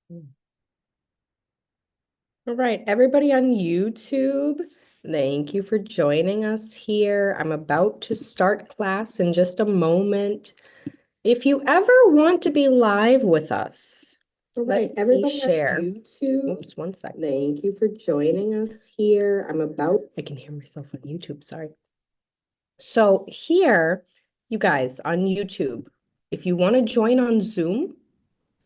All right, everybody on YouTube, thank you for joining us here. I'm about to start class in just a moment. If you ever want to be live with us, All let right, me everybody on share. YouTube. Oops, one second. Thank you for joining us here. I can hear myself on YouTube, sorry. So here, you guys on YouTube, if you want to join on Zoom,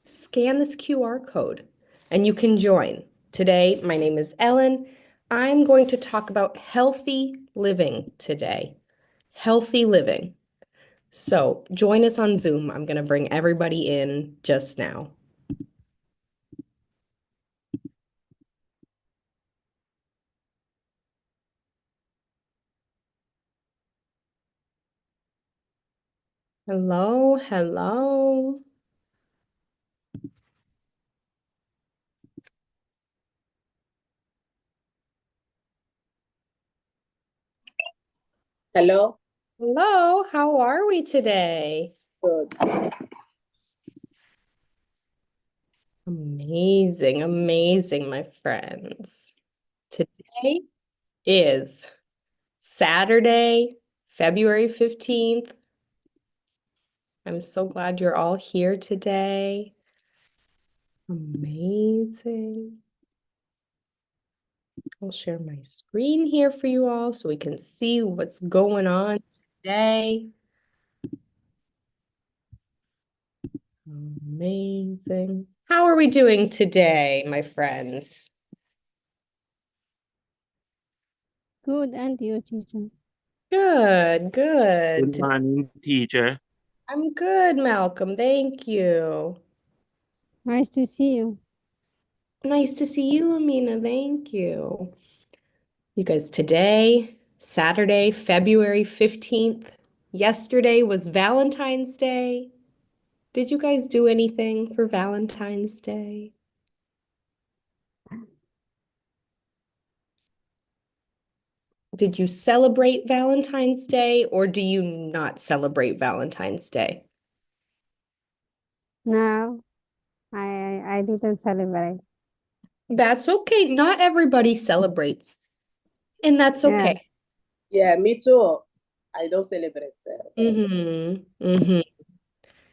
scan this QR code and you can join. Today, my name is Ellen. I'm going to talk about healthy living today. Healthy living. So join us on Zoom. I'm going to bring everybody in just now. Hello, hello. Hello. Hello, how are we today? Good. Amazing, amazing, my friends. Today is Saturday, February 15th. I'm so glad you're all here today. Amazing. I'll share my screen here for you all so we can see what's going on today. Amazing. How are we doing today, my friends? Good, and you, teacher? Good, Good good. morning, teacher. I'm good, Malcolm. Thank you. Nice to see you. Nice to see you, Amina. Thank you. You guys, today, Saturday, February 15th, yesterday was Valentine's Day. Did you guys do anything for Valentine's Day? Did you celebrate Valentine's Day or do you not celebrate Valentine's Day? No, I didn't celebrate. That's okay. Not everybody celebrates, and that's Yeah, okay. Yeah, me too. I don't celebrate. Mm-hmm. Mm-hmm.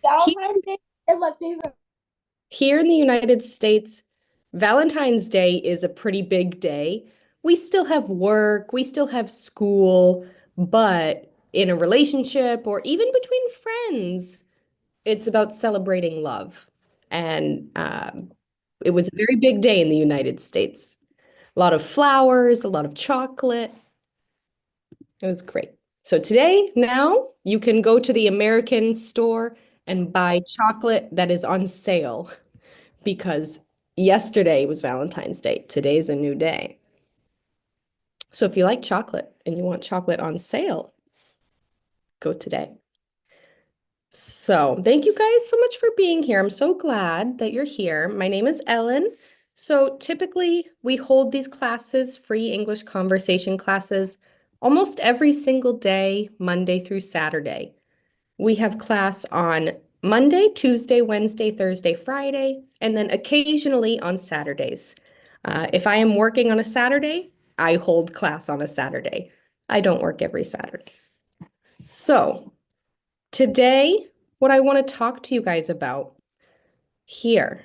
Valentine's Day is my favorite. Here in the United States, Valentine's Day is a pretty big day. We still have work, we still have school, but in a relationship or even between friends, it's about celebrating love. And it was a very big day in the United States. A lot of flowers, a lot of chocolate. It was great. So today, now you can go to the American store and buy chocolate that is on sale because yesterday was Valentine's Day. Today's a new day. So if you like chocolate and you want chocolate on sale, go today. So thank you guys so much for being here. I'm so glad that you're here. My name is Ellen. So typically we hold these classes, free English conversation classes, almost every single day, Monday through Saturday. We have class on Monday, Tuesday, Wednesday, Thursday, Friday, and then occasionally on Saturdays. If I am working on a Saturday, I hold class on a Saturday. I don't work every Saturday. So today, what I want to talk to you guys about here,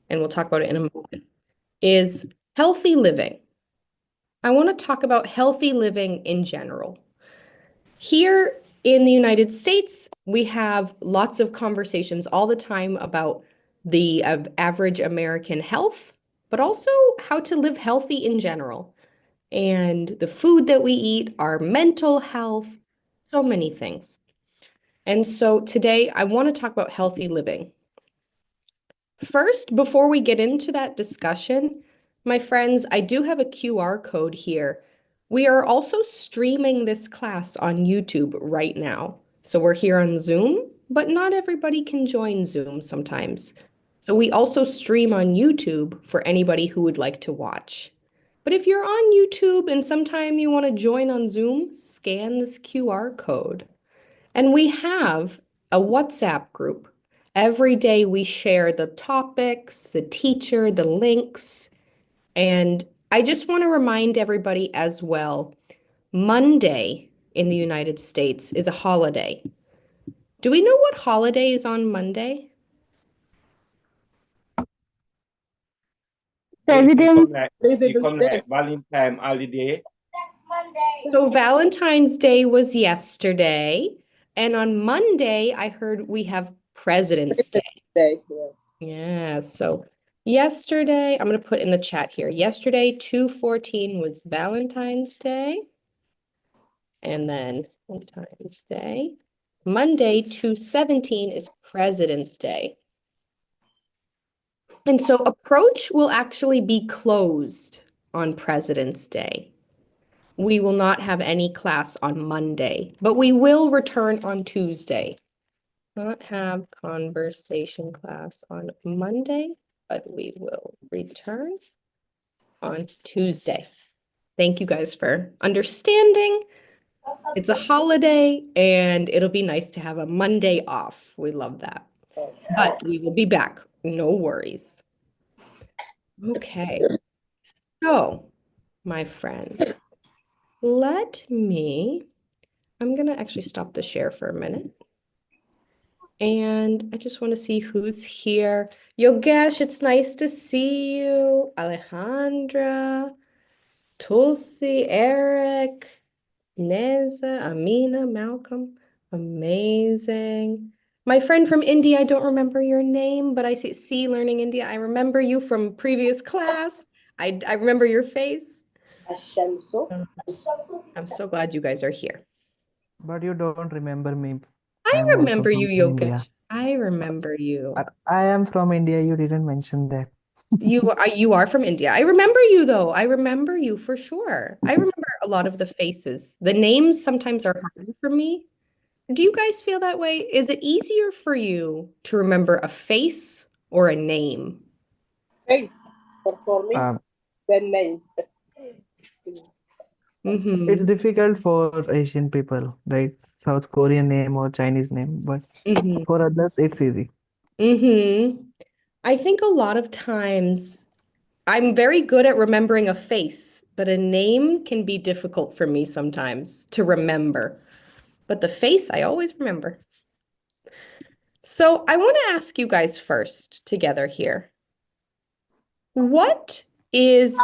and we'll talk about it in a moment, is healthy living. I want to talk about healthy living in general. Here in the United States, we have lots of conversations all the time about the average American health, but also how to live healthy in general, and the food that we eat, our mental health, so many things. And so today I want to talk about healthy living. First, before we get into that discussion, my friends, I do have a QR code here. We are also streaming this class on YouTube right now. So we're here on Zoom, but not everybody can join Zoom sometimes. So we also stream on YouTube for anybody who would like to watch. But if you're on YouTube and sometime you want to join on Zoom, scan this QR code. And we have a WhatsApp group. Every day we share the topics, the teacher, the links, and I just want to remind everybody as well, Monday in the United States is a holiday. Do we know what holiday is on Monday? President. President's Come Day. like Valentine holiday. So Valentine's Day was yesterday, and on Monday I heard we have President's Day. Day, yes. Yeah, so yesterday, I'm going to put in the chat here. Yesterday, 2/14 was Valentine's Day. And then Valentine's Day. Monday, 2/17 is President's Day. And so Approach will actually be closed on President's Day. We will not have any class on Monday, but we will return on Tuesday. Not have conversation class on Monday, but we will return on Tuesday. Thank you guys for understanding. It's a holiday and it'll be nice to have a Monday off. We love that. But we will be back. No worries. Okay. So, my friends, I'm going to actually stop the share for a minute. And I just want to see who's here. Yogesh, it's nice to see you. Alejandra, Tulsi, Eric, Neza, Amina, Malcolm. Amazing. My friend from India, I don't remember your name, but I see Learning India. I remember you from previous class. I remember your face. I'm so glad you guys are here. But you don't remember me. I I'm also remember from you, India. Yogesh. I remember you. But I am from India. You didn't mention that. You are from India. I remember you though. I remember you for sure. I remember a lot of the faces. The names sometimes are hard for me. Do you guys feel that way? Is it easier for you to remember a face or a name? Face for me, Um, then name. It's difficult for Asian people, right? South Korean name or Chinese name, but for others, it's easy. I think a lot of times I'm very good at remembering a face, but a name can be difficult for me sometimes to remember. But the face, I always remember. So I want to ask you guys first together here. What is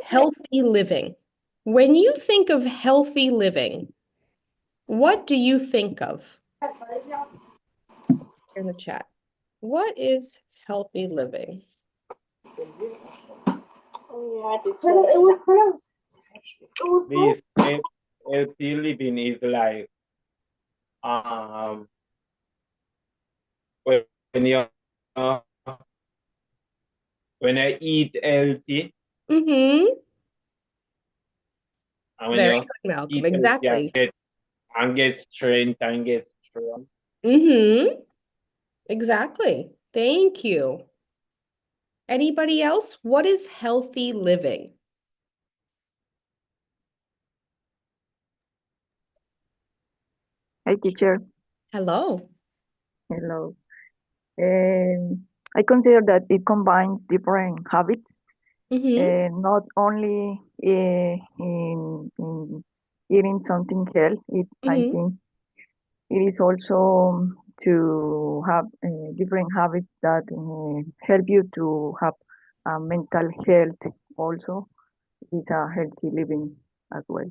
healthy living? When you think of healthy living, what do you think of? Here in the chat. What is healthy living? This healthy living is like when you when I eat healthy Mm-hmm. and when Very you good, Malcolm. eat healthy Exactly. and get strength and get strong. Mm-hmm. Exactly. Thank you. Anybody else? What is healthy living? Hi, teacher. Hello. Hello. I consider that it combines different habits, Mm-hmm. not only in eating something healthy. I Mm-hmm. think it is also to have different habits that help you to have mental health. Also, is a healthy living as well.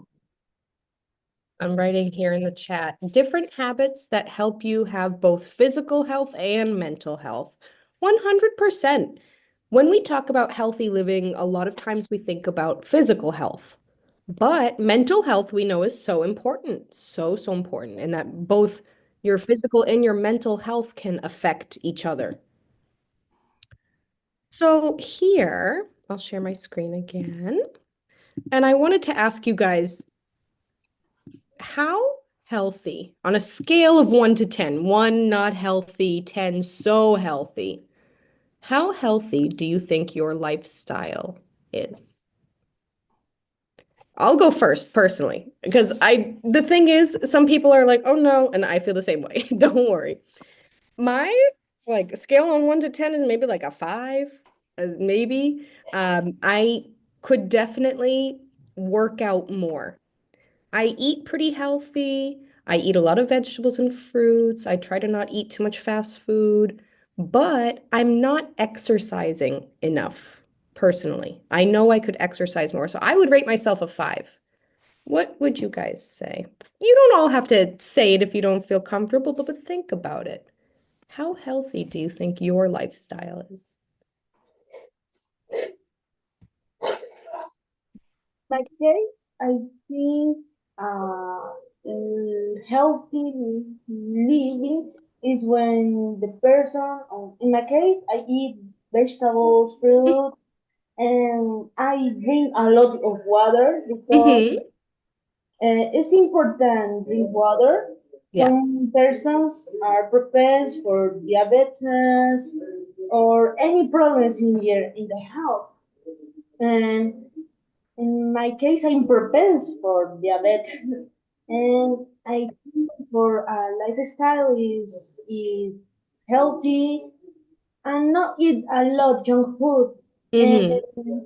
I'm writing here in the chat, different habits that help you have both physical health and mental health. 100%. When we talk about healthy living, a lot of times we think about physical health, but mental health we know is so important, so important, and that both your physical and your mental health can affect each other. So here, I'll share my screen again. And I wanted to ask you guys, how healthy on a scale of 1 to 10, 1 not healthy, 10 so healthy, how healthy do you think your lifestyle is? I'll go first personally, because the thing is, some people are like, oh no, and I feel the same way. Don't worry. My like a scale on 1 to 10 is maybe like a 5, maybe. I could definitely work out more. I eat pretty healthy. I eat a lot of vegetables and fruits. I try to not eat too much fast food, but I'm not exercising enough personally. I know I could exercise more, so I would rate myself a 5. What would you guys say? You don't all have to say it if you don't feel comfortable, but think about it. How healthy do you think your lifestyle is? My case, I think healthy living is when the person, in my case, I eat vegetables, fruits, and I drink a lot of water because Mm-hmm. it's important drink water. Yeah. Some persons are propense for diabetes or any problems in the health. And in my case, I'm propense for diabetes, and I think for a lifestyle is healthy and not eat a lot junk food and Mm-hmm.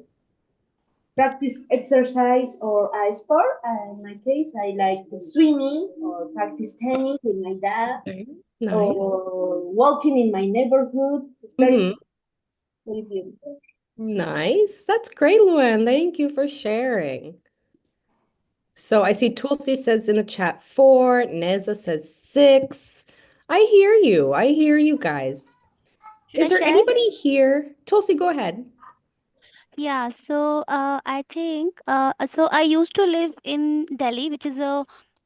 practice exercise or a sport. In my case, I like swimming or practice tennis with my dad Okay. Nice. or walking in my neighborhood. It's Mm-hmm. very beautiful. Nice. That's great, Luann. Thank you for sharing. So I see Tulsi says in the chat 4, Neza says 6. I hear you. I hear you guys. Should Is I there share? anybody here? Tulsi, go ahead. Yeah, so I think so I used to live in Delhi, which is a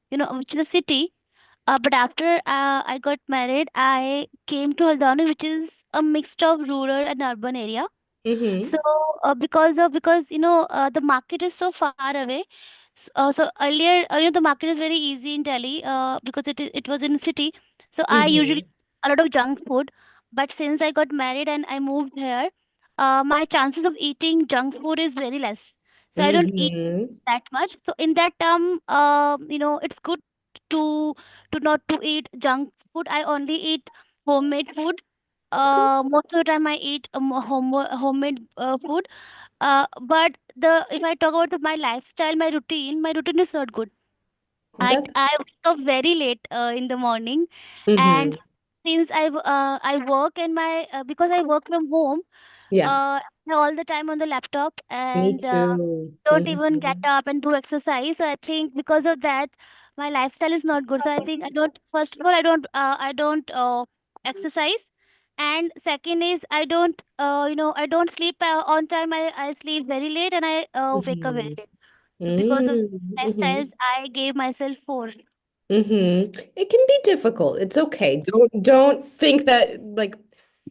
which is a city. But after I got married, I came to Haldwani, which is a mixture of rural and urban area. Mm-hmm. So because the market is so far away. So earlier the market is very easy in Delhi because it was in city. So I usually Mm-hmm. a lot of junk food. But since I got married and I moved here, my chances of eating junk food is very less. So I don't eat Mm-hmm. that much. So in that term, it's good to not to eat junk food. I only eat homemade food. Good. Most of the time I eat homemade food. But the if I talk about my lifestyle, my routine is not good. That's I wake up very late in the morning, and mm-hmm. since I work and my because I work from home, Yeah, all the time on the laptop me and too. don't even get Mm-hmm. up and do exercise. So I think because of that, my lifestyle is not good. So I think I don't. First of all, I don't exercise, and second is I don't sleep on time. I sleep very late and I wake up very Mm-hmm. late. So because of Mm-hmm. lifestyles, I gave myself 4. Mm-hmm. It can be difficult. It's okay. Don't think that like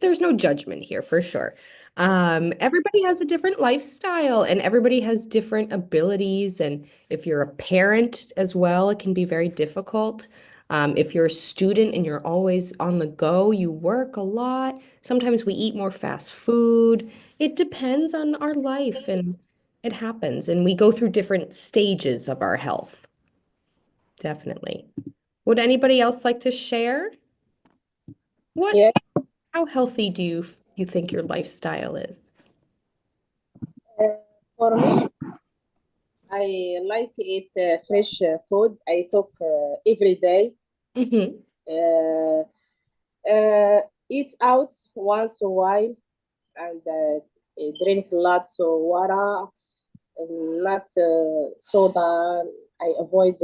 there's no judgment here for sure. Everybody has a different lifestyle and everybody has different abilities. And if you're a parent as well, it can be very difficult. If you're a student and you're always on the go, you work a lot. Sometimes we eat more fast food. It depends on our life and it happens. And we go through different stages of our health. Definitely. Would anybody else like to share? What, Yeah, how healthy do you think your lifestyle is? for me, I like eat fresh food. I cook every day. Mm-hmm. Uh, eat out once a while and drink lots of water, not soda. I avoid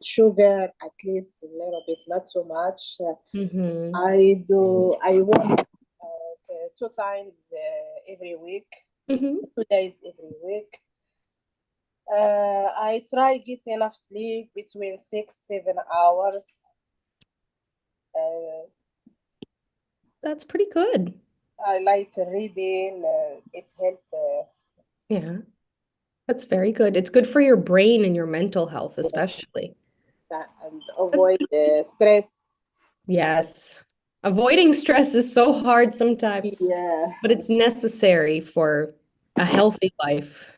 sugar at least a little bit, not so much. Mm-hmm. I work 2 times every week, Mm-hmm. 2 days every week. I try get enough sleep between 6, 7 hours. Uh, That's pretty good. I like reading. It's help Yeah, that's very good. It's good for your brain and your mental health, especially. and avoid stress. Yes. Avoiding stress is so hard sometimes, Yeah. but it's necessary for a healthy life.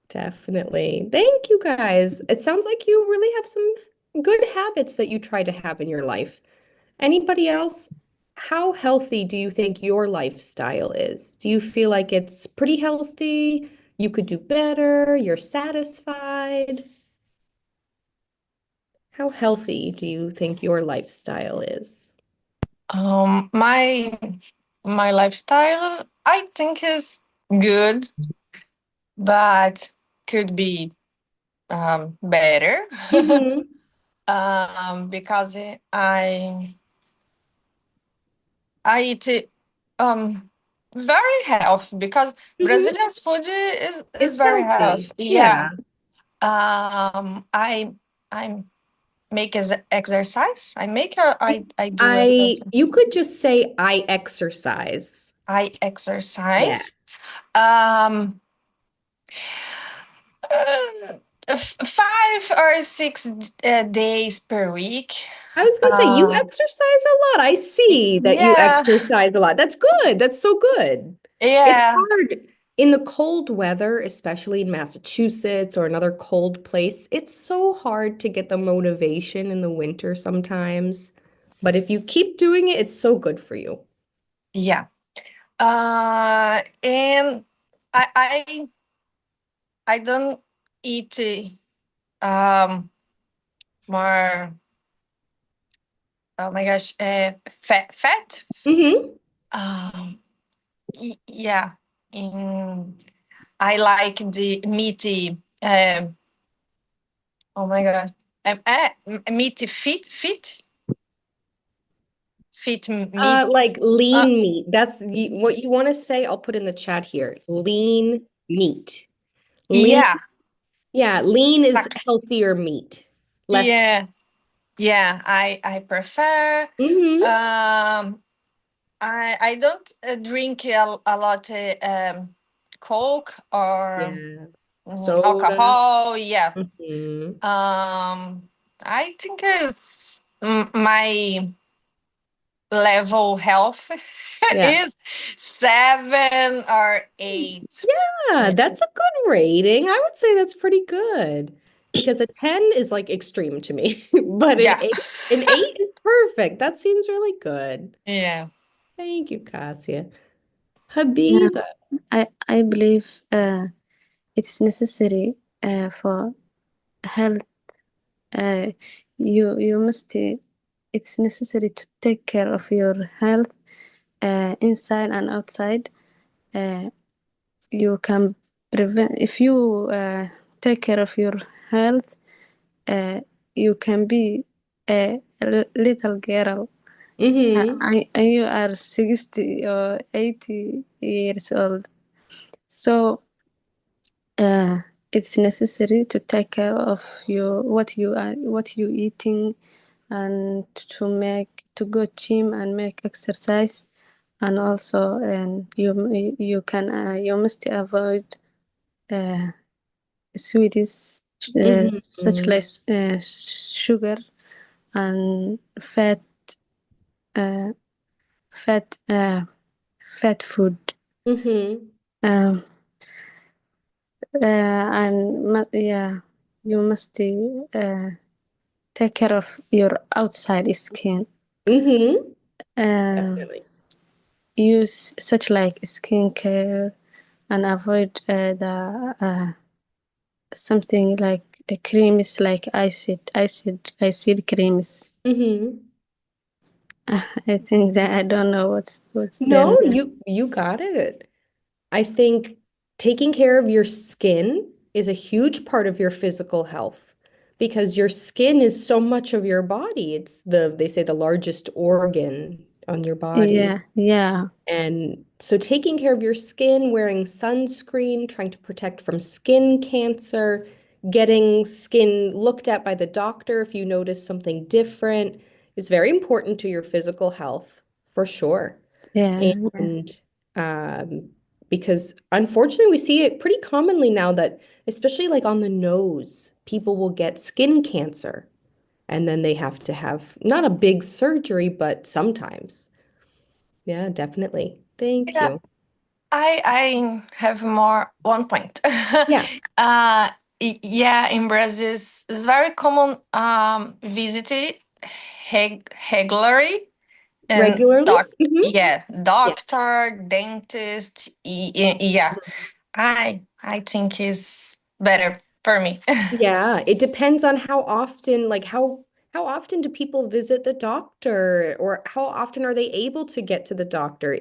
Definitely. Thank you guys. It sounds like you really have some good habits that you try to have in your life. Anybody else? How healthy do you think your lifestyle is? Do you feel like it's pretty healthy? You could do better? You're satisfied? How healthy do you think your lifestyle is? My lifestyle, I think, is good, but could be better. Mm-hmm. Because I eat very healthy because Mm-hmm. Brazilian food is It's very healthy. healthy. Yeah. Yeah. I make exercise. I do exercise. You could just say I exercise. I Yeah. exercise. Um, 5 or 6 days per week. I was gonna say you Um, exercise a lot. I see that you yeah, exercise a lot. That's good. That's so good. It's yeah, hard in the cold weather, especially in Massachusetts or another cold place. It's so hard to get the motivation in the winter sometimes. But if you keep doing it, it's so good for you. yeah. And I I I don't eat more. Oh my gosh, fat. Mm-hmm. Um, yeah. In I like the meaty. Oh my god. Meaty meat. Like Uh, lean meat. That's what you want to say. I'll put in the chat here. Lean meat. Lean, yeah, yeah, lean is like, healthier meat. Less. yeah, yeah. I prefer. Mm-hmm. I don't drink a lot Coke or Yeah. Soda. alcohol. Yeah. Mm-hmm. I think is my level health Yeah. is 7 or 8. Yeah, that's a good rating. I would say that's pretty good because a 10 is like extreme to me, but Yeah. an 8 is perfect. That seems really good. Yeah. Thank you, Cassia. Yeah, Habiba. I believe it's necessary for health. Uh, you must. It's necessary to take care of your health inside and outside. Uh, you can prevent if you take care of your health. Uh, you can be a little girl. Mm-hmm. You are 60 or 80 years old. So it's necessary to take care of your what you eating and to go gym and make exercise and also you can you must avoid uh, sweets such Mm-hmm. like sugar and uh, fat fat food Mm-hmm. um, yeah you must take care of your outside skin. Mm-hmm. Um, Definitely. use such like skincare and avoid the something like creams like acid creams. Mm-hmm. I think that I don't know what's their No, name. you got it. I think taking care of your skin is a huge part of your physical health because your skin is so much of your body. They say the largest organ on your body. Yeah. And so taking care of your skin, wearing sunscreen, trying to protect from skin cancer, getting skin looked at by the doctor if you notice something different is very important to your physical health for sure. Yeah. And um, because unfortunately, we see it pretty commonly now that, especially like on the nose, people will get skin cancer and then they have to have not a big surgery, but sometimes. Yeah, definitely. Thank Yeah. you. I have more one point. Yeah. Yeah, in Brazil, it's very common visit regularly. And Regularly? Mhm. yeah, Yeah. doctor, dentist, yeah. I think is better for me. Yeah, it depends on how often, like how often do people visit the doctor, or how often are they able to get to the doctor?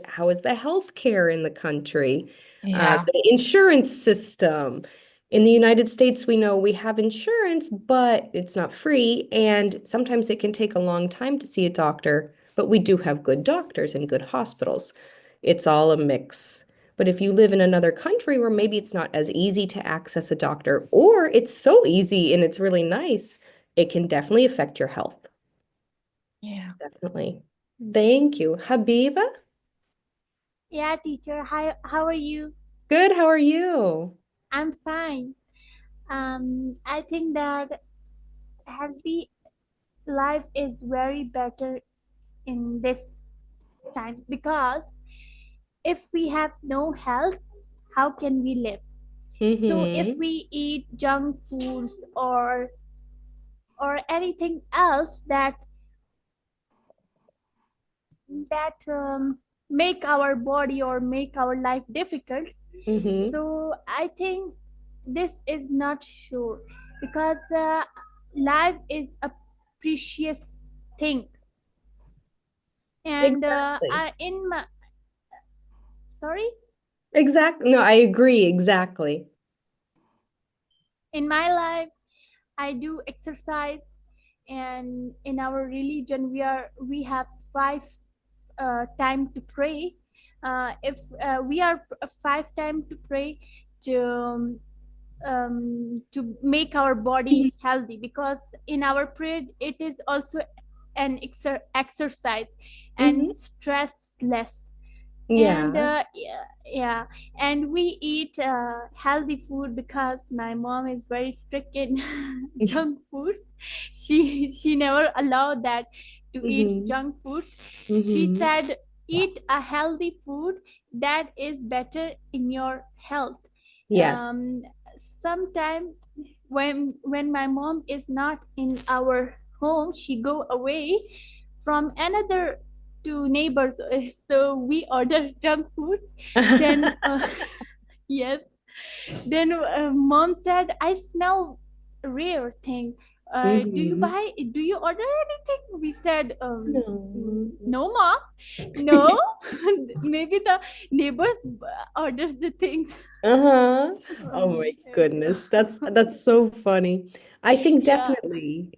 How is the healthcare in the country? Yeah. The insurance system. In the United States, we know we have insurance, but it's not free, and sometimes it can take a long time to see a doctor, but we do have good doctors and good hospitals. It's all a mix. But if you live in another country where maybe it's not as easy to access a doctor, or it's so easy and it's really nice, it can definitely affect your health. Yeah. Definitely. Thank you. Habiba? Yeah, teacher. Hi, how are you? Good. How are you? I'm fine. I think that healthy life is very better in this time because if we have no health, how can we live? So if Mm-hmm. we eat junk foods or anything else that make our body or make our life difficult, Mm-hmm. so I think this is not sure because life is a precious thing. And Exactly. I in my sorry Exactly. No, I agree. Exactly. in my life I do exercise, and in our religion we have five time to pray. If we are five time to pray to make our body healthy, because in our prayer it is also an exercise and Mm-hmm. stress less. And Yeah. yeah, yeah, and we eat healthy food because my mom is very strict in junk food. She never allowed that to eat Mm-hmm. junk foods. She Mm-hmm. said eat a healthy food that is better in your health. Yes. um Sometime when my mom is not in our home, she go away from another to neighbors. So we order junk foods. Then yes, then mom said I smell rare thing. Mm-hmm. Do you order anything? We said No. no mom, no. Maybe the neighbors order the things. Uh-huh. Oh um, my goodness. That's so funny. I think yeah, definitely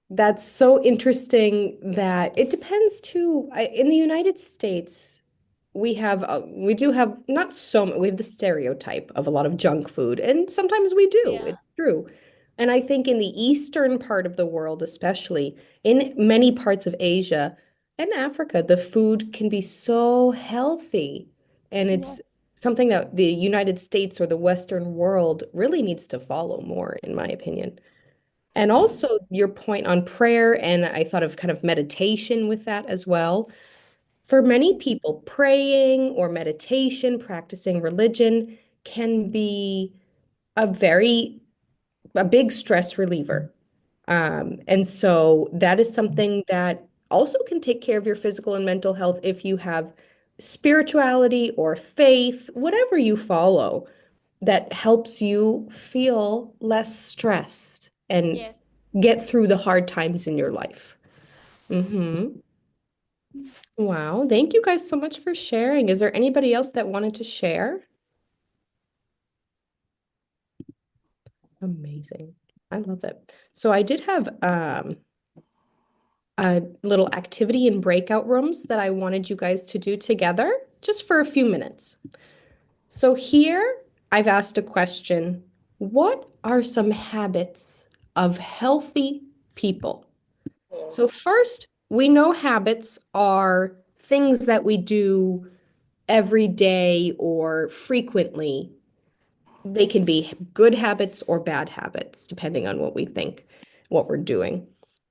that's so interesting that it depends too. In the United States, we do have not so we have the stereotype of a lot of junk food, and sometimes we do. yeah, It's true. And I think in the eastern part of the world, especially in many parts of Asia and Africa, the food can be so healthy. And it's yes, something that the United States or the Western world really needs to follow more, in my opinion. And also your point on prayer, and I thought of kind of meditation with that as well. For many people, praying or meditation, practicing religion can be a very a big stress reliever. And so that is something that also can take care of your physical and mental health if you have spirituality or faith, whatever you follow, that helps you feel less stressed and yes. get through the hard times in your life. Mm-hmm. Wow. Thank you guys so much for sharing. Is there anybody else that wanted to share? Amazing. I love it. So I did have a little activity in breakout rooms that I wanted you guys to do together just for a few minutes. So here I've asked a question. What are some habits of healthy people? So first, we know habits are things that we do every day or frequently. They can be good habits or bad habits, depending on what we think, what we're doing.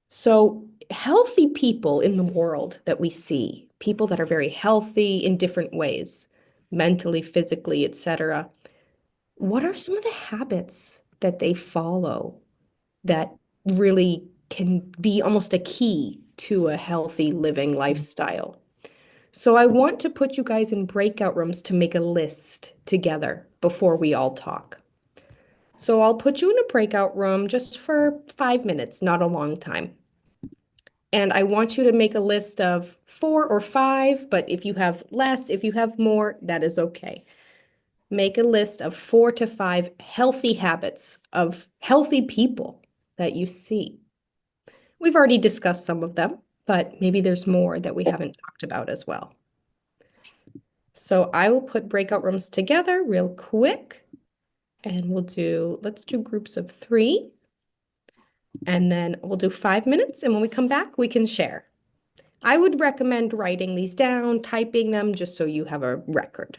So, healthy people in the world that we see, people that are very healthy in different ways, mentally, physically, etc. What are some of the habits that they follow that really can be almost a key to a healthy living lifestyle. So I want to put you guys in breakout rooms to make a list together before we all talk. So I'll put you in a breakout room just for 5 minutes, not a long time. And I want you to make a list of 4 or 5, but if you have less, if you have more, that is okay. Make a list of 4 to 5 healthy habits of healthy people that you see. We've already discussed some of them, but maybe there's more that we haven't talked about as well. So I will put breakout rooms together real quick, and let's do groups of 3, and then we'll do 5 minutes, and when we come back, we can share. I would recommend writing these down, typing them, just so you have a record.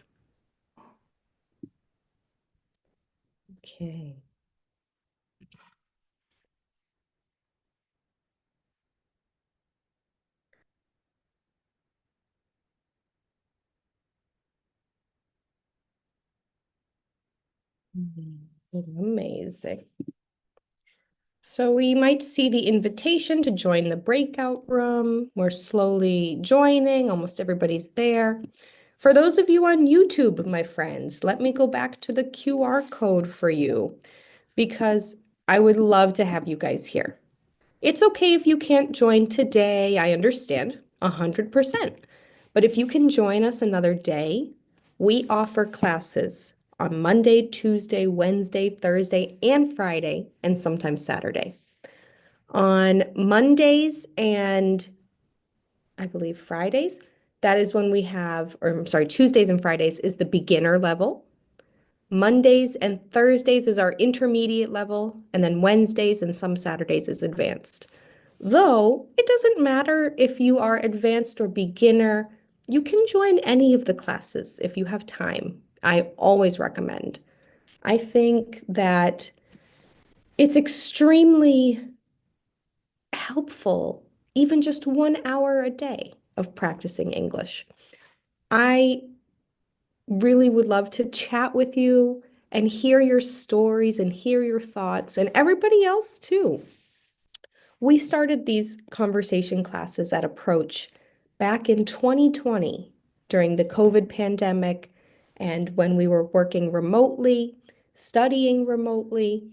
Okay. Amazing. So we might see the invitation to join the breakout room. We're slowly joining, almost everybody's there. For those of you on YouTube, my friends, let me go back to the QR code for you because I would love to have you guys here. It's okay if you can't join today, I understand, 100%. But if you can join us another day, we offer classes on Monday, Tuesday, Wednesday, Thursday, and Friday, and sometimes Saturday. On Mondays and I believe Fridays, that is when we have, or I'm sorry, Tuesdays and Fridays is the beginner level. Mondays and Thursdays is our intermediate level, and then Wednesdays and some Saturdays is advanced. Though it doesn't matter if you are advanced or beginner, you can join any of the classes if you have time. I always recommend. I think that it's extremely helpful, even just 1 hour a day of practicing English. I really would love to chat with you and hear your stories and hear your thoughts, and everybody else too. We started these conversation classes at Approach back in 2020 during the COVID pandemic and when we were working remotely, studying remotely,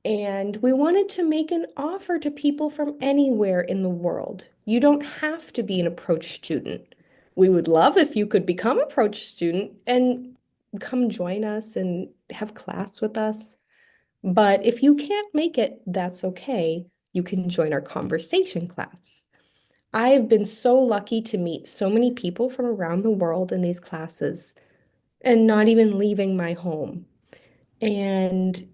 and we wanted to make an offer to people from anywhere in the world. You don't have to be an Approach student. We would love if you could become an Approach student and come join us and have class with us. But if you can't make it, that's okay. You can join our conversation class. I've been so lucky to meet so many people from around the world in these classes and not even leaving my home. And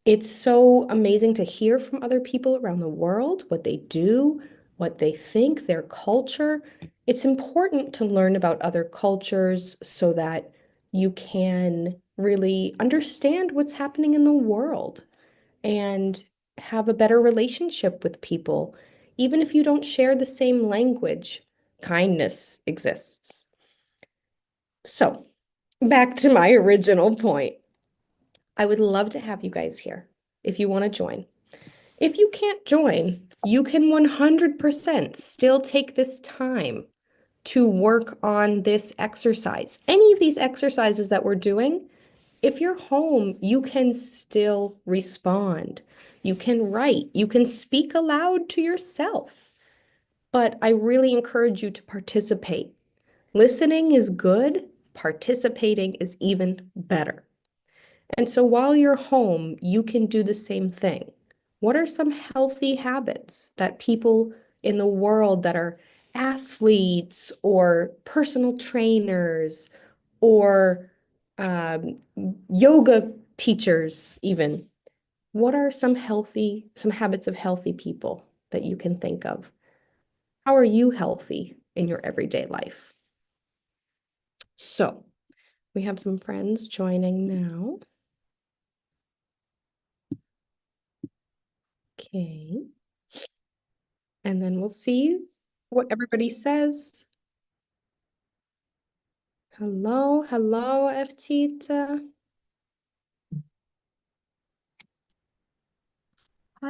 it's so amazing to hear from other people around the world, what they do, what they think, their culture. It's important to learn about other cultures so that you can really understand what's happening in the world and have a better relationship with people. Even if you don't share the same language, kindness exists. So, back to my original point. I would love to have you guys here if you want to join. If you can't join, you can 100% still take this time to work on this exercise. Any of these exercises that we're doing, if you're home, you can still respond. You can write. You can speak aloud to yourself. But I really encourage you to participate. Listening is good. Participating is even better. And so while you're home, you can do the same thing. What are some healthy habits that people in the world that are athletes or personal trainers or yoga teachers even, what are some habits of healthy people that you can think of? How are you healthy in your everyday life? So we have some friends joining now. Okay. And then we'll see what everybody says. Hello, hello, Eftita.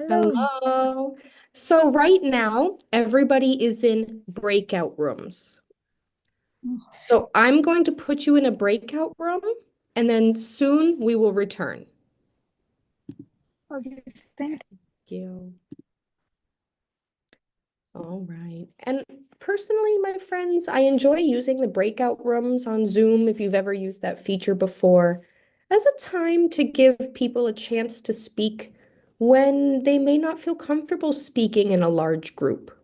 Hello. So right now, everybody is in breakout rooms. So I'm going to put you in a breakout room, and then soon we will return. Okay, thank You. All right. And personally, my friends, I enjoy using the breakout rooms on Zoom, if you've ever used that feature before, as a time to give people a chance to speak when they may not feel comfortable speaking in a large group.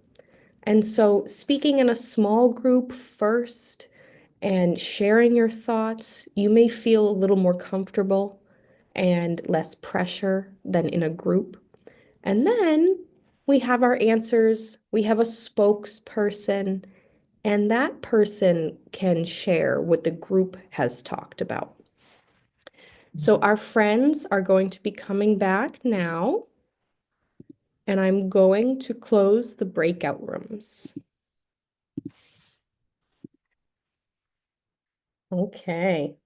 And so, speaking in a small group first and sharing your thoughts, you may feel a little more comfortable and less pressure than in a group. And then we have our answers, we have a spokesperson, and that person can share what the group has talked about. So our friends are going to be coming back now, and I'm going to close the breakout rooms. Okay.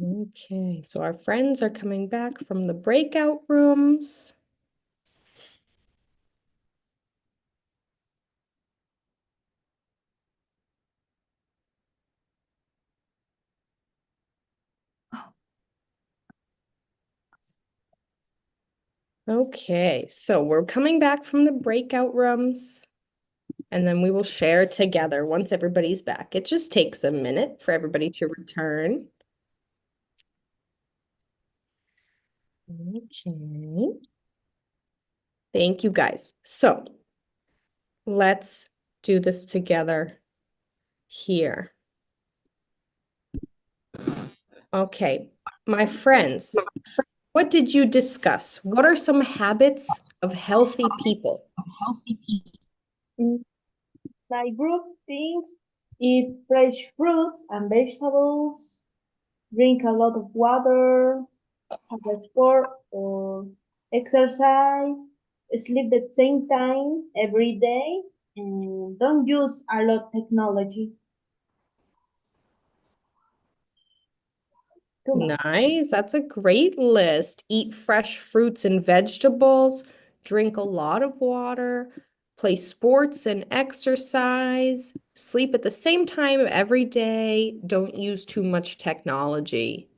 Okay, so our friends are coming back from the breakout rooms. Okay, so we're coming back from the breakout rooms, and then we will share together once everybody's back. It just takes a minute for everybody to return. Okay. Thank you, guys. So let's do this together here. Okay, my friends, what did you discuss? What are some habits of healthy people? Mm, My group thinks eat fresh fruits and vegetables, drink a lot of water, have a sport or exercise, sleep the same time every day, and don't use a lot technology. Too much. Nice. That's a great list. Eat fresh fruits and vegetables, drink a lot of water, play sports and exercise, sleep at the same time every day, don't use too much technology.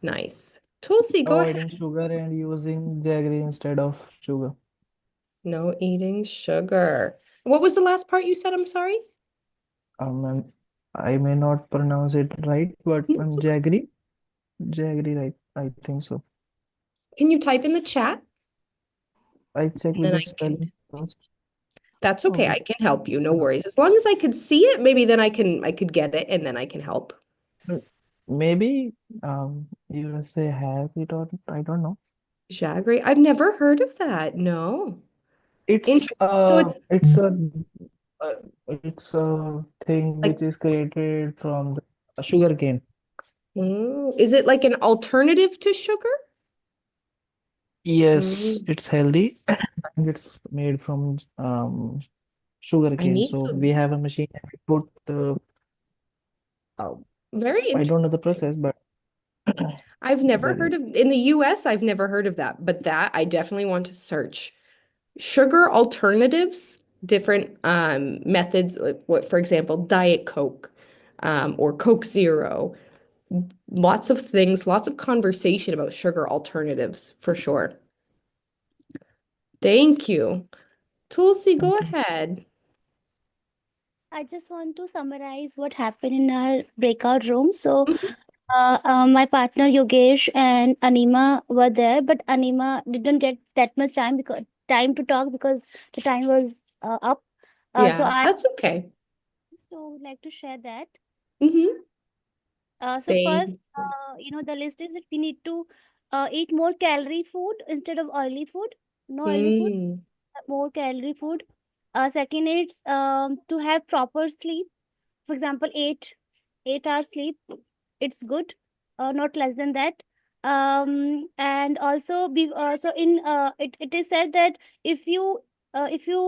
Nice. Tulsi, go ahead. Avoiding sugar and using jaggery instead of sugar. No eating sugar. What was the last part you said? I'm sorry. I'm- I may not pronounce it right, but jaggery, jaggery, right? I think so. Can you type in the chat? I check with Then the I can. spelling first. That's okay. Okay. I can help you. No worries. As long as I could see it, maybe then I could get it and then I can help. Maybe you say have it or I don't know. Jaggery. I've never heard of that. No. It's So uh it's it's a uh, it's a thing like, which is created from the sugar cane. is it like an alternative to sugar? Yes, Mm, it's healthy and it's made from sugar I cane. need So we to. have a machine and we put the uh, Very I don't know the interesting. process, but I've never heard the of, in the US, I've never heard of that, but that I definitely want to search. Sugar alternatives, different methods, like what, for example, Diet Coke, or Coke Zero. Lots of things, lots of conversation about sugar alternatives for sure. Thank you. Tulsi, go ahead. I just want to summarize what happened in our breakout room. So, Mhm. my partner Yogesh and Anima were there, but Anima didn't get that much time to talk because the time was up. So Yeah, I that's okay. so like to share that. Hmm. So Thank first, you. the list is that we need to eat more calorie food instead of oily food. No oily food, Mm, more calorie food. Second, it's to have proper sleep. For example, 8 hours sleep. It's good, not less than that. And also be so in it is said that if you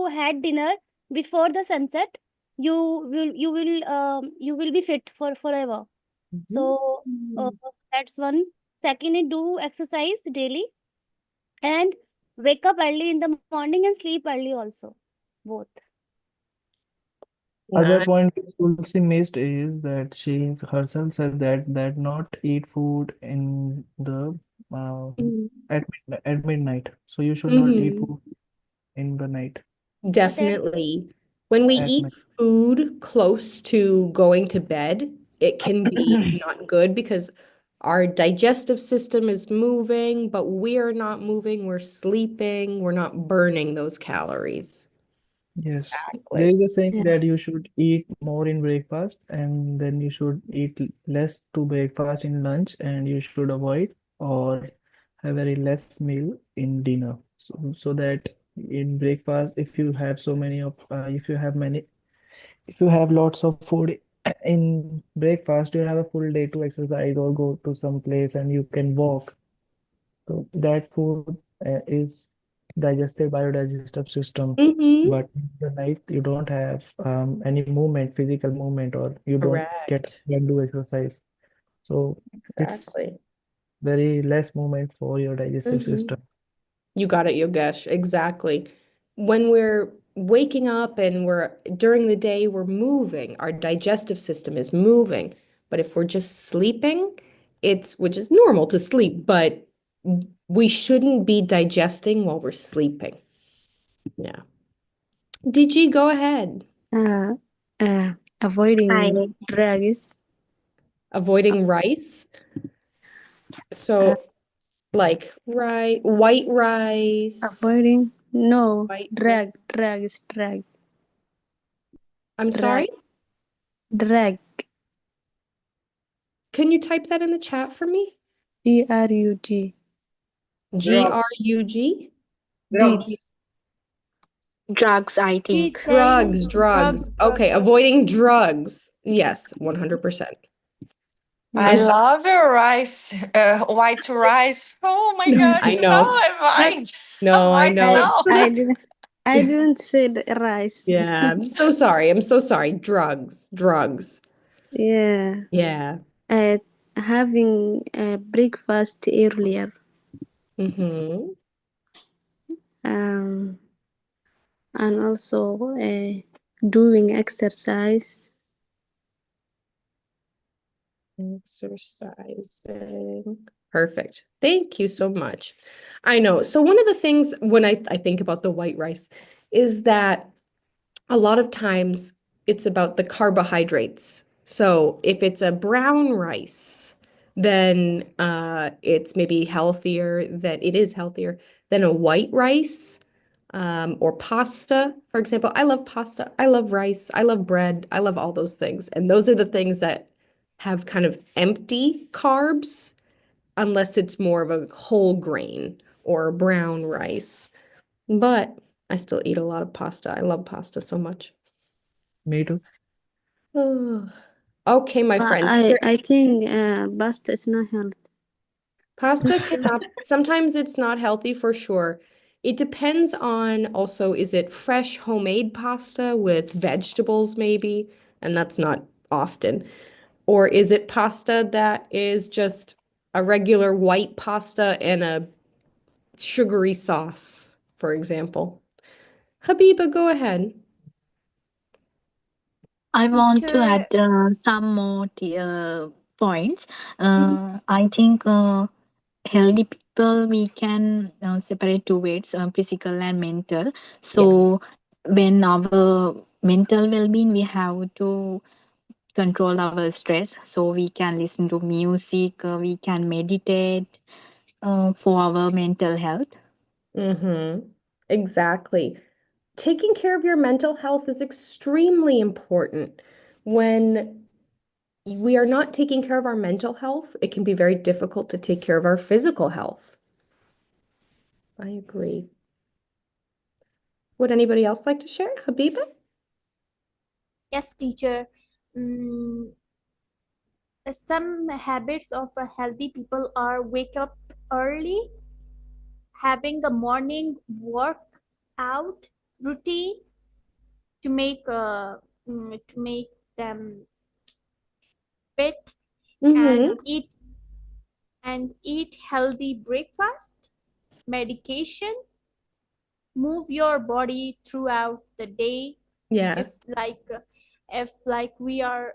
had dinner before the sunset, you will be fit for forever. mhm. So Mm. That's one. Second, do exercise daily and wake up early in the morning and sleep early also. Both. Other point Tulsi missed is that she herself said that not eat food in the uh, Mhm. at midnight. So you should not eat Mhm. food in the night Definitely. When we at eat night. food close to going to bed, it can be not good because our digestive system is moving, but we are not moving. We're sleeping. We're not burning those calories. Yes, there Exactly. is a saying Yeah. that you should eat more in breakfast and then you should eat less to breakfast in lunch and you should avoid or have very less meal in dinner. So that in breakfast, if you have so many of if you have lots of food in breakfast, you have a full day to exercise or go to some place and you can walk. So that food is digested by your digestive system. Mm-hmm. But in the night, you don't have any movement, physical movement, or you don't get Correct. can do exercise. So it's Exactly. very less movement for your digestive Mm-hmm. system. You got it, Yogesh. Exactly. When we're waking up and we're during the day, we're moving, our digestive system is moving. But if we're just sleeping, which is normal to sleep, but we shouldn't be digesting while we're sleeping. Yeah. DG, go ahead. Uh, uh, avoiding drugs. Avoiding rice. Uh, So like white rice, avoiding no white rice. drag I'm drag sorry. drag Can you type that in the chat for me? drug Drugs. Grug? d Drugs. Drugs, I think. She's saying Drugs. Okay, drugs. avoiding drugs. Yes, 100%. I yeah. love your rice, white rice. Oh my I gosh, no, know. I'm fine. No, I Avoid know. now. So that's I didn't say the rice. yeah, I'm so sorry. I'm so sorry. Drugs. Yeah. Yeah. Uh, having breakfast earlier. Mm-hmm. Um, and also doing exercise. Exercising. Perfect. Thank you so much. I know. So one of the things when I think about the white rice is that a lot of times it's about the carbohydrates. So if it's a brown rice, then it's maybe healthier that it is healthier than a white rice or pasta, for example. I love pasta. I love rice. I love bread. I love all those things. And those are the things that have kind of empty carbs, unless it's more of a whole grain or brown rice. But I still eat a lot of pasta. I love pasta so much. Me too. Oh. Okay, my friends. Is there I think pasta is not healthy. Pasta cannot, sometimes it's not healthy for sure. It depends on also, is it fresh homemade pasta with vegetables maybe? And that's not often. Or is it pasta that is just a regular white pasta and a sugary sauce, for example? Habiba, go ahead. I want to Teacher, add some more points. Mhm. I think healthy people we can separate two ways, physical and mental. Yes. So when our mental well-being, we have to control our stress. So we can listen to music, we can meditate for our mental health. Mm-hmm. Exactly. Taking care of your mental health is extremely important. When we are not taking care of our mental health, it can be very difficult to take care of our physical health. I agree. Would anybody else like to share? Habiba? yes, teacher. Mm, some habits of a healthy people are wake up early, having a morning workout routine to make them fit, and Mm-hmm. eat and eat healthy breakfast, medication, move your body throughout the day. Yeah. If we are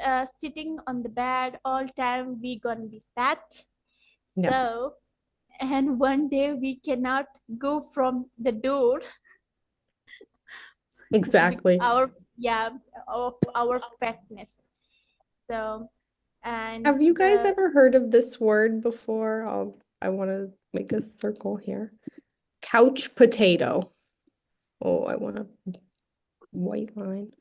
uh, sitting on the bed all time, we gonna be fat. Yeah. So, and one day we cannot go from the door Exactly. our yeah of our fatness. So, and Have you guys the ever heard of this word before? I want to make a circle here. Couch potato. Oh, I want a white line.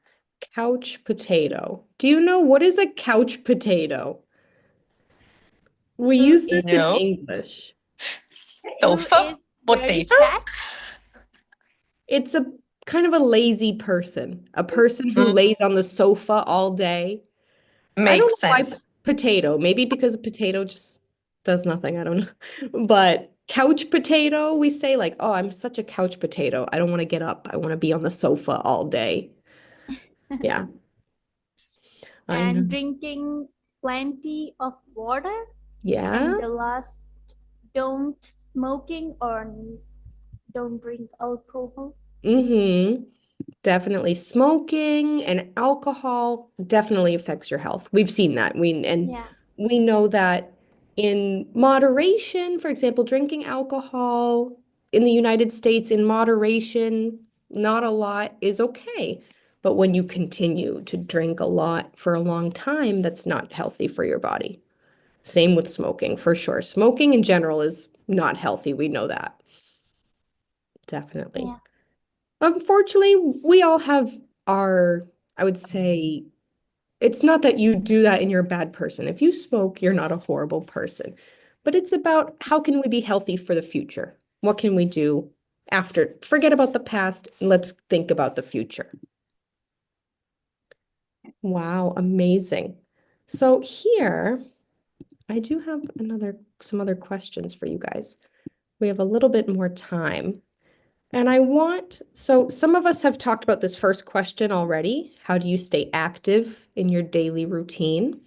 Couch potato. Do you know what is a couch potato? We who use is this in No. English. who Sofa is very potato. fat. It's a kind of a lazy person, a person who Mm, lays on the sofa all day. I don't makes know why sense. potato. Maybe because potato just does nothing. I don't know. But couch potato, we say like, oh, I'm such a couch potato. I don't want to get up. I want to be on the sofa all day. Yeah, I know. And drinking plenty of water. Yeah. And the last, don't smoking or don't drink alcohol. Mm-hmm. Definitely smoking and alcohol definitely affects your health. We've seen that. Yeah, We know that in moderation, for example, drinking alcohol in the United States in moderation, not a lot is okay. But when you continue to drink a lot for a long time, that's not healthy for your body. Same with smoking, for sure. Smoking in general is not healthy. We know that. Definitely. yeah, Unfortunately, we all have our, I would say, it's not that you do that and you're a bad person. If you smoke, you're not a horrible person. But it's about how can we be healthy for the future? What can we do after? Forget about the past and let's think about the future. Wow, amazing. So here, I do have some other questions for you guys. We have a little bit more time. And so some of us have talked about this first question already. How do you stay active in your daily routine?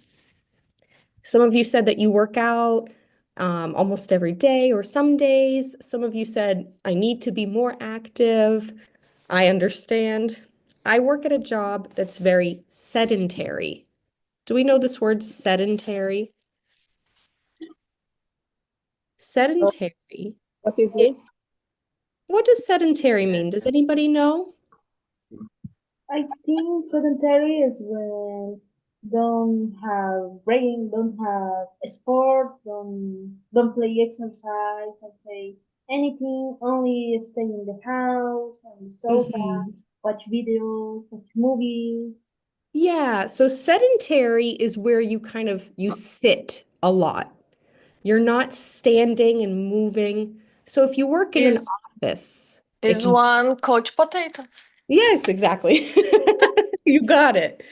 Some of you said that you work out almost every day or some days. Some of you said, I need to be more active. I understand. I work at a job that's very sedentary. Do we know this word sedentary? Sedentary. What is it? What does sedentary mean? Does anybody know? I think sedentary is when don't have brain, don't have a sport, don't play exercise, don't play anything, only stay in the house, on the sofa, Mhm. watch videos, watch movies. Yeah, so sedentary is where you sit a lot. You're not standing and moving. So if you work in an Is office, if is you one couch potato? yes, exactly. You got it.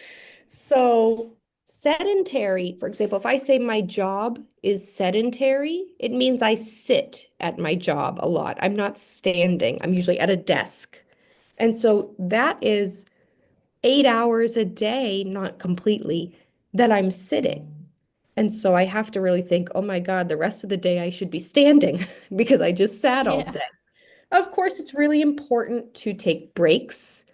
So sedentary, for example, if I say my job is sedentary, it means I sit at my job a lot. I'm not standing. I'm usually at a desk. And so that is 8 hours a day, not completely, that I'm sitting. And so I have to really think, oh my God, the rest of the day I should be standing because I just sat all yeah, day. Of course, it's really important to take breaks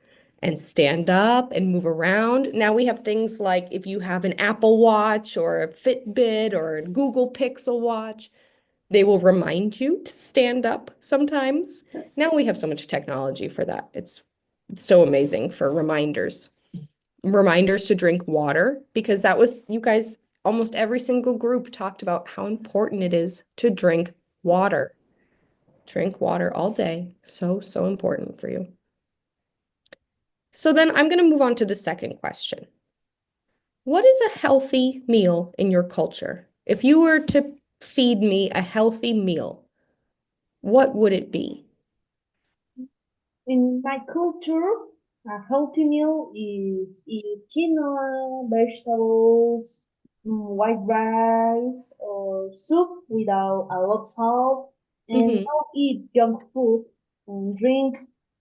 and stand up and move around. Now we have things like if you have an Apple Watch or a Fitbit or a Google Pixel Watch, they will remind you to stand up sometimes. Now we have so much technology for that. It's so amazing for reminders. Reminders to drink water because that was, you guys, almost every single group talked about how important it is to drink water. Drink water all day. So, so important for you. So then I'm going to move on to the second question. What is a healthy meal in your culture? If you were to feed me a healthy meal, what would it be? In my culture, a healthy meal is eat quinoa, vegetables, white rice, or soup without a lot of salt, and Hmm. don't eat junk food, and drink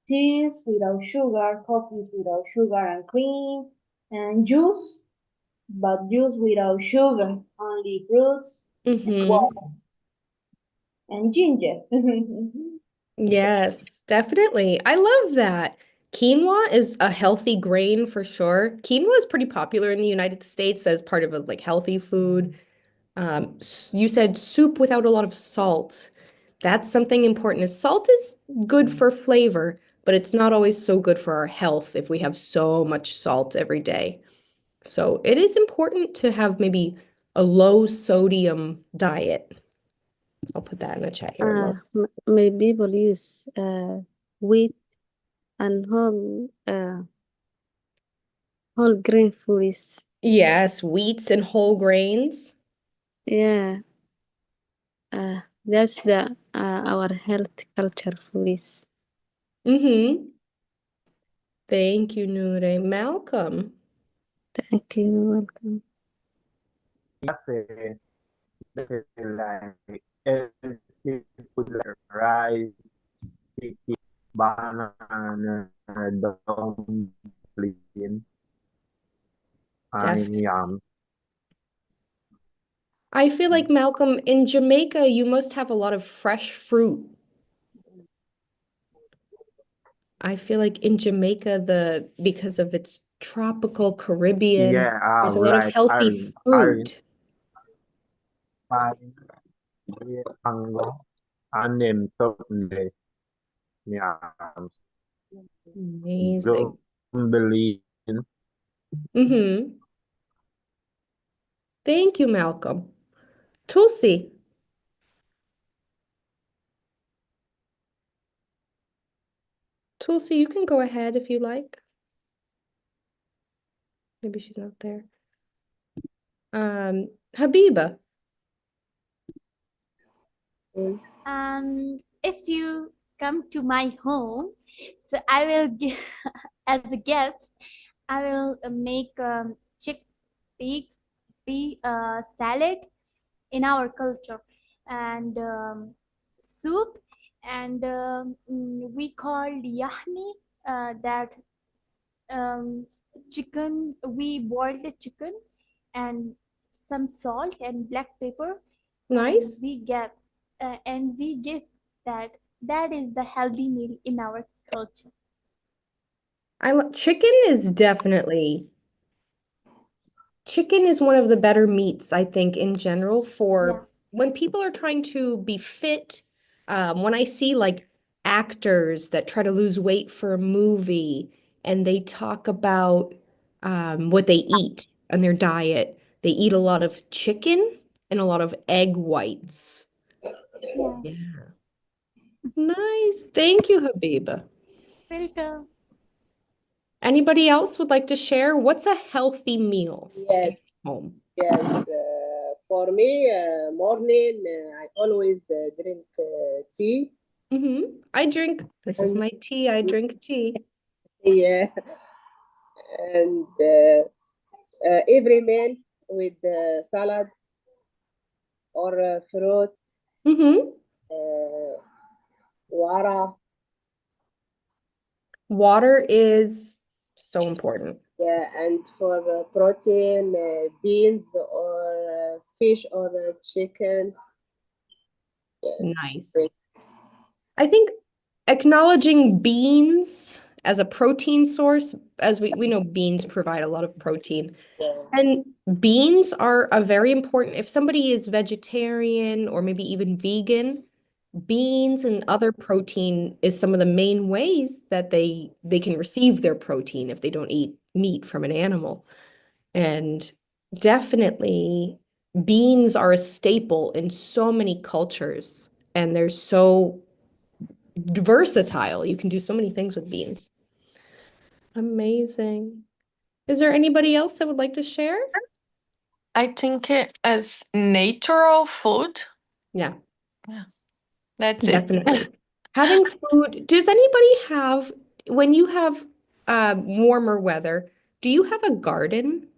teas without sugar, coffees without sugar and cream, and juice but juice without sugar, only fruits, Mm-hmm. water, and ginger. Yes, definitely. I love that. Quinoa is a healthy grain for sure. Quinoa is pretty popular in the United States as part of a like healthy food. You said soup without a lot of salt. That's something important. Is salt is good for flavor, but it's not always so good for our health if we have so much salt every day. So it is important to have maybe a low sodium diet. I'll put that in the chat here. Low. May people use wheat and whole grain foods. Yes, wheats and whole grains. Yeah, that's the our health culture foods. Mm-hmm. Thank you, Nure. Malcolm. Thank you. Welcome. Like healthy food like rice, chicken, banana, dumpling, and Definitely. yam. I feel like Malcolm, in Jamaica, you must have a lot of fresh fruit. I feel like in Jamaica, because of its tropical Caribbean, Yeah, there's a lot of like healthy orange, fruit. pine, mango, and then Sunday yams, Amazing. dumpling. Mm-hmm. Thank you, Malcolm. Tulsi. Tulsi, you can go ahead if you like. Maybe she's not there. Habiba. If you come to my home, so I will give as a guest, I will make chickpea salad in our culture and soup and we call yahni that chicken. We boil the chicken and some salt and black pepper and Nice. we give that. That is the healthy meal in our culture. Chicken is definitely Chicken is one of the better meats, I think, in general Yeah. for when people are trying to be fit. When I see like actors that try to lose weight for a movie and they talk about what they eat and their diet, they eat a lot of chicken and a lot of egg whites. Yeah. Yeah. Nice. Thank you, Habiba. Welcome. Anybody else would like to share? What's a healthy meal in Yes, home? yes. For me, morning, I always drink tea. This is And my tea. I drink tea. yeah, and every meal with salad or fruits, Mm-hmm. uh, water. Water is so important. Yeah, and for protein, beans or fish or chicken. Yes. Nice. I think acknowledging beans as a protein source, as we know beans provide a lot of protein. Yeah. And beans are a very important, if somebody is vegetarian or maybe even vegan, beans and other protein is some of the main ways that they can receive their protein if they don't eat meat from an animal. And definitely beans are a staple in so many cultures and they're so versatile. You can do so many things with beans. Amazing. Is there anybody else that would like to share? I think it as natural food. Yeah, Yeah, that's it. definitely. Having food, does anybody have, when you have warmer weather, do you have a garden?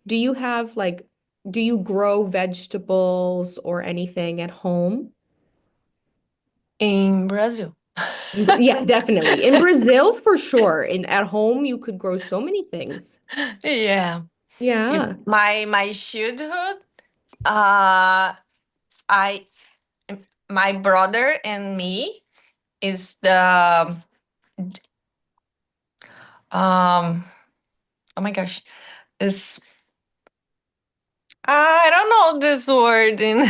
Do you have like, do you grow vegetables or anything at home? In Brazil. Yeah, definitely. In Brazil, for sure. And at home, you could grow so many things. Yeah. Yeah. My childhood, uh, I my brother and me is the oh my gosh, is I don't know this word in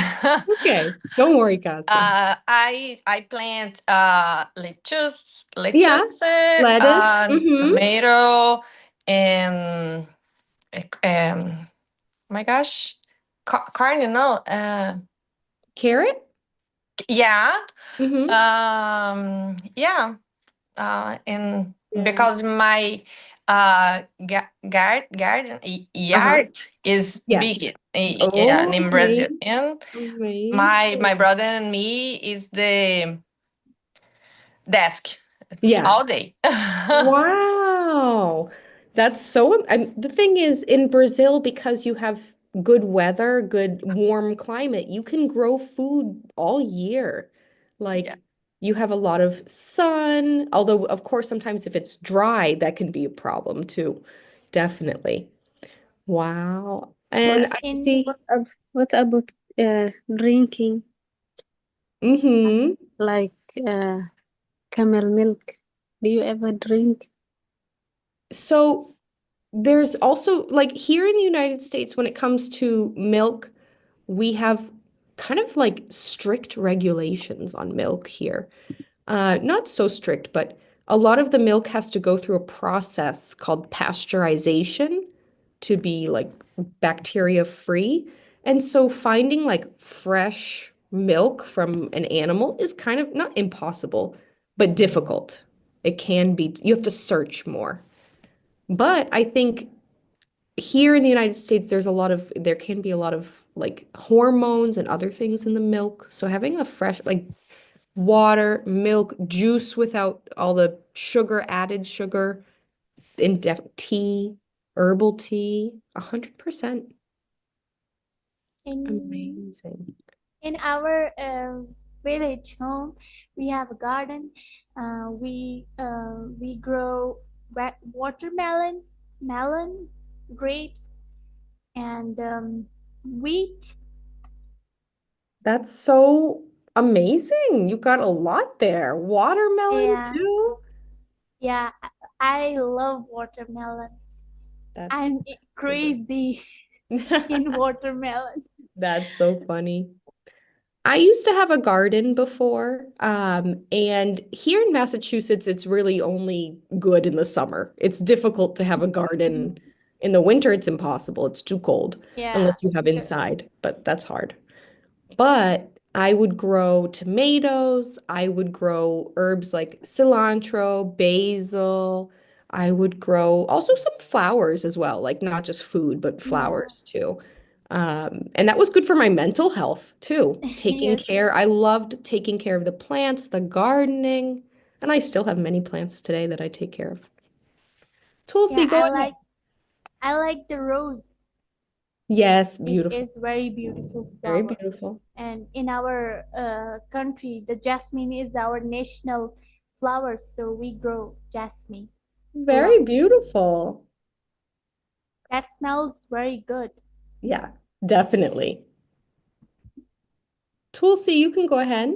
Okay. Don't worry, Casa. I plant Yeah. lettuce, Lettuce. Mm-hmm. tomato, and oh my gosh, carne, no, Carrot. yeah, Mm-hmm. yeah, and Yeah. because my garden Uh-huh. yard is Yes. big, yeah, in Okay. Brazil, and my Amazing. brother and me is the desk Yeah. all day. Wow. That's so, the thing is, in Brazil, because you have good weather, good warm climate, you can grow food all year. Yeah. Like you have a lot of sun, although of course sometimes if it's dry, that can be a problem too. Definitely. Wow. And What I In see. what about drinking Mm-hmm. like camel milk? Do you ever drink? So there's also like here in the United States, when it comes to milk, we have kind of like strict regulations on milk here. Not so strict, but a lot of the milk has to go through a process called pasteurization to be like bacteria free. And so finding like fresh milk from an animal is kind of not impossible, but difficult. It can be, you have to search more. But I think here in the United States, there can be a lot of like hormones and other things in the milk. So having a fresh, like water, milk, juice without all the sugar, added sugar, in def tea, herbal tea, 100%. in Amazing. in our village home, we have a garden. We grow watermelon, melon, grapes, and wheat. That's so amazing. You got a lot there. Watermelon Yeah, too. yeah. I love watermelon. That's I'm crazy in watermelon. That's so funny. I used to have a garden before, and here in Massachusetts, it's really only good in the summer. It's difficult to have a garden in the winter. It's impossible. It's too cold Yeah, unless you have sure. inside, but that's hard. But I would grow tomatoes. I would grow herbs like cilantro, basil. I would grow also some flowers as well, like not just food, but Yeah. flowers too. And that was good for my mental health too. Taking Yes. care, I loved taking care of the plants, the gardening, and I still have many plants today that I take care of. Tulsi, Yeah, go ahead. I like the rose. Yes, It beautiful. is very beautiful Very flower. beautiful. And in our country, the jasmine is our national flower, so we grow jasmine a Very lot. beautiful. That smells very good. Yeah, definitely. Tulsi, you can go ahead.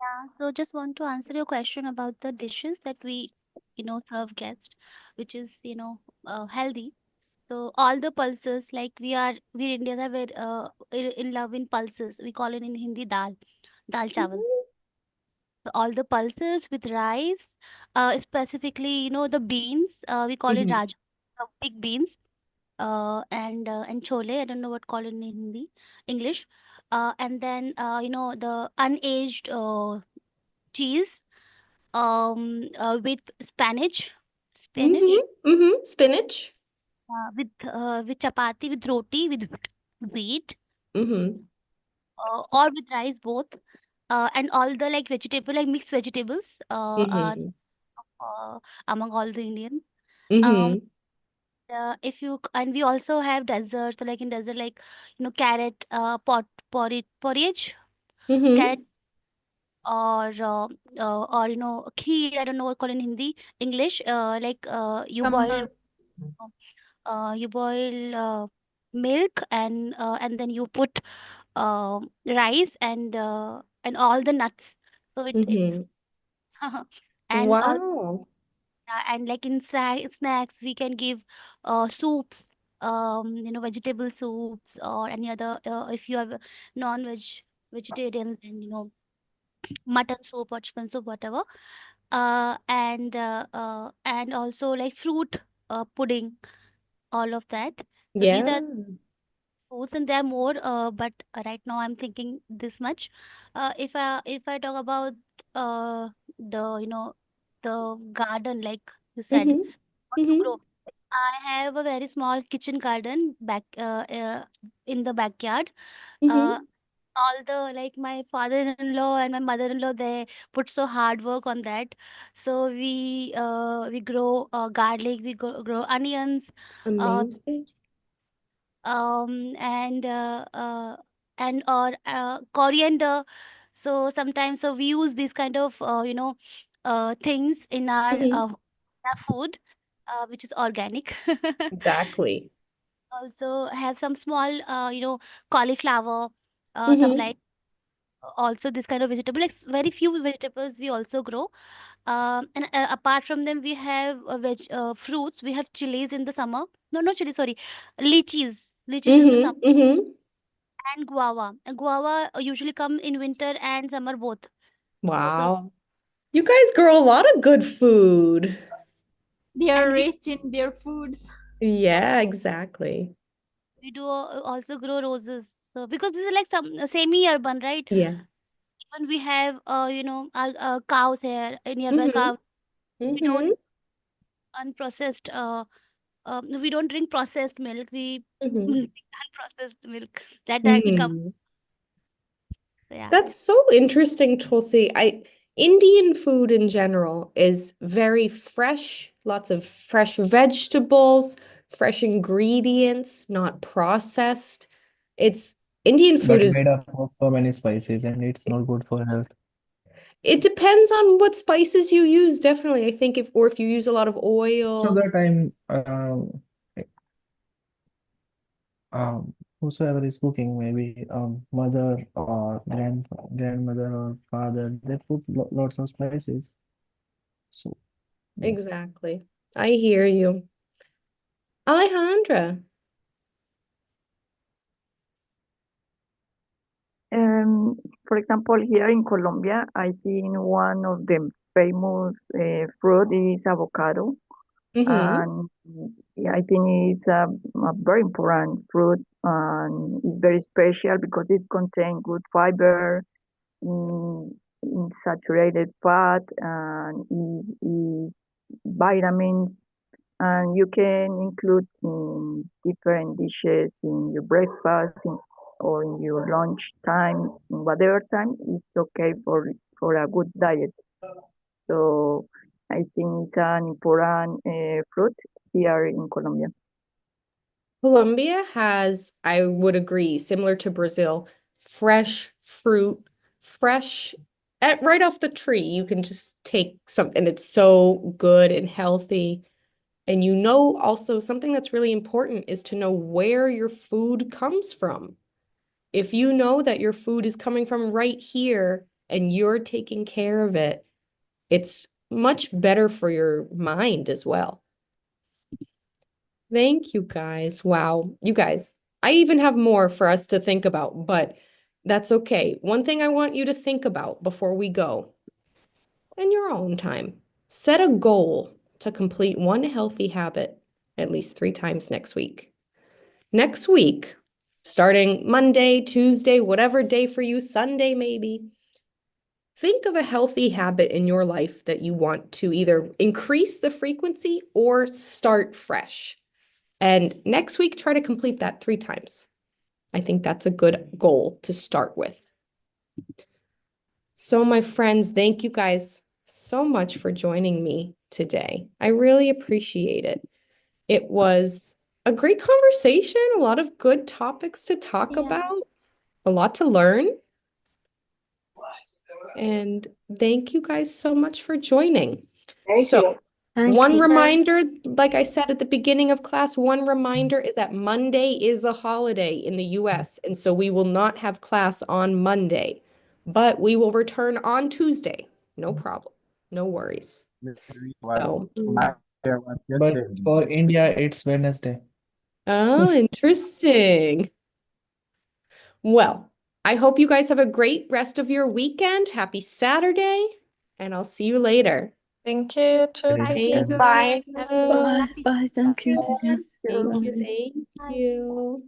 Yeah, so just want to answer your question about the dishes that we, serve guests, which is, healthy. So all the pulses, like we Indians are very in love in pulses. We call it in Hindi dal chawal. So all the pulses with rice, specifically, the beans. We call it Mhm. big beans. And chole. I don't know what call it in Hindi, English. And then the unaged cheese with Spanish, Spinach. with chapati, with roti, with wheat, Mm-hmm. or with rice, both, and all the like vegetable, like mixed vegetables, are Mm-hmm. uh, among all the Indian. Um, Mm-hmm. if you and we also have desserts, so like in dessert, like carrot, porridge, carrot, Mm-hmm. or kheer. I don't know what call in Hindi, English. Like you boil Sambar. you boil milk and then you put rice and all the nuts. So it's Mm-hmm. and Wow. and like in snacks we can give soups, vegetable soups or any other, if you are non-veg vegetarian, and mutton soup or chicken soup, whatever. And also like fruit pudding, all of that. So these Yeah. are foods, and there are more, but right now I'm thinking this much. If I talk about uh the the garden, like you said, Mm-hmm. what to Mm-hmm. grow. I have a very small kitchen garden in the backyard. Mm-hmm. Uh, all the like my father-in-law and my mother-in-law, they put so hard work on that. So we grow garlic, we grow onions, uh, Amazing. and or coriander. So sometimes we use these kind of things Mm-hmm. in our food, which is organic. Exactly. Also have some small cauliflower, some Mm-hmm. like also this kind of vegetable, like very few vegetables we also grow. And apart from them, we have fruits. We have chilies in the summer. No, not chili, sorry, lychees in the summer, Mm-hmm. Mm-hmm. and guava. Guava usually come in winter and summer both. So Wow. You guys grow a lot of good food. They are and rich in their foods. Yeah, exactly. we do also grow roses. So because this is like some semi-urban, right? Yeah. Even we have our cows here, nearby Mm-hmm. cows. We Mm-hmm. don't unprocessed. We don't drink processed milk. We Mm-hmm. drink unprocessed milk that directly comes. Mm-hmm. So yeah. That's so interesting, Tulsi. Indian food in general is very fresh, lots of fresh vegetables, fresh ingredients, not processed. It's Indian food But is made up of so many spices, and it's not good for health. it depends on what spices you use, definitely. I think if you use a lot of Most of oil. the time, whosoever is cooking, maybe mother or grandmother or father, they put lots of spices. So yeah. Exactly. I hear you. Alejandra. For example, here in Colombia, I think one of the famous fruit is avocado, Mm-hmm. and yeah, I think it's a very important fruit, and it's very special because it contains good fiber, mm, saturated fat, and vitamins, and you can include in different dishes in your breakfast or in your lunch time, in whatever time it's okay for a good diet. So I think it's an important fruit here in Colombia. Colombia has, I would agree, similar to Brazil, fresh fruit, fresh right off the tree. You can just take something, it's so good and healthy. And also something that's really important is to know where your food comes from. If you know that your food is coming from right here and you're taking care of it, it's much better for your mind as well. Thank you guys. Wow. You guys, I even have more for us to think about, but that's okay. One thing I want you to think about before we go, in your own time, set a goal to complete one healthy habit at least 3 times next week. Next week, starting Monday, Tuesday, whatever day for you, Sunday maybe, think of a healthy habit in your life that you want to either increase the frequency or start fresh. And next week, try to complete that 3 times. I think that's a good goal to start with. So, my friends, thank you guys so much for joining me today. I really appreciate it. It was a great conversation, a lot of good topics to talk Yeah. about, a lot to learn. And thank you guys so much for joining. Thank So, you. Thank One you. reminder, like I said at the beginning of class, one reminder is that Monday is a holiday in the US, and so we will not have class on Monday, but we will return on Tuesday. No problem. No worries. So, But for India, it's Wednesday. oh, interesting. Well, I hope you guys have a great rest of your weekend. Happy Saturday, and I'll see you later. Thank you. Thank you. Bye. Have a Bye. Bye. Thank you, teacher. Thank you. Bye. Thank Bye. you.